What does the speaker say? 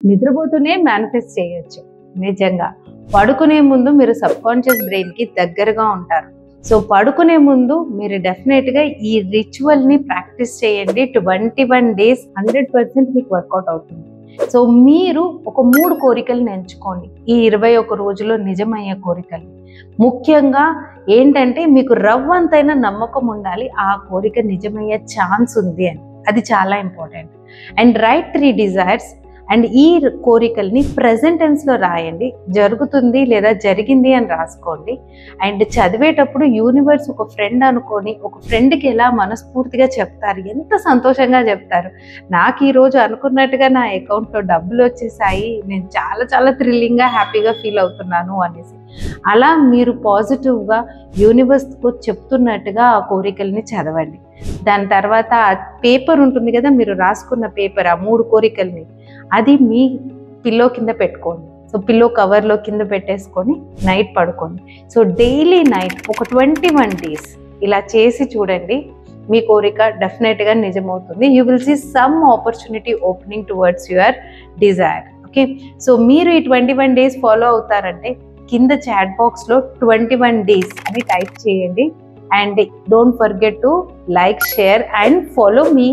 నిద్రపోతూనే manifest చేయొచ్చు. నిజంగా పడుకునే ముందు మీరు సబ్కాన్షియస్ బ్రెయిన్కి దగ్గరగా ఉంటారు. సో పడుకునే ముందు మీరు డెఫినెట్గా ఈ రిచువల్ని ప్రాక్టీస్ చేయండి. 21 days 100% మీకు వర్కౌట్ అవుతుంది. సో మీరు ఒక 3 కోరికలను ఎంచుకోండి ఈ 21 రోజుల్లో నిజమయ్యే కోరికలు. ముఖ్యంగా ఏంటంటే మీకు రవ్వంతైనా నమ్మకం ఉండాలి ఆ కోరిక నిజమయ్యే ఛాన్స్ ఉంది అని. అది చాలా important. And right 3 desires and ఈ కోరికల్ని ప్రెజెంట్ టెన్స్లో రాయండి. జరుగుతుంది లేదా జరిగింది అని రాసుకోండి. అండ్ చదివేటప్పుడు యూనివర్స్ ఒక ఫ్రెండ్ అనుకొని ఒక ఫ్రెండ్కి ఎలా మనస్ఫూర్తిగా చెప్తారు, ఎంత సంతోషంగా చెప్తారు, నాకు ఈరోజు అనుకున్నట్టుగా నా అకౌంట్లో డబ్బులు వచ్చేసాయి, నేను చాలా చాలా థ్రిల్లింగ్గా హ్యాపీగా ఫీల్ అవుతున్నాను అనేసి అలా మీరు పాజిటివ్గా యూనివర్స్కు చెప్తున్నట్టుగా ఆ కోరికల్ని చదవండి. దాని తర్వాత పేపర్ ఉంటుంది కదా, మీరు రాసుకున్న పేపర్ ఆ 3 కోరికల్ని అది మీ పిల్లో కింద పెట్టుకోండి. సో పిల్లో కవర్లో కింద పెట్టేసుకొని నైట్ పడుకోండి. సో డైలీ నైట్ ఒక 21 days ఇలా చేసి చూడండి. మీ కోరిక డెఫినెట్గా నిజమవుతుంది. You will see some opportunity opening towards your desire. Okay, so మీరు ఈ 21 days ఫాలో అవుతారంటే కింద చాట్ బాక్స్లో 21 days అని టైప్ చేయండి. And don't forget to like, share and follow me.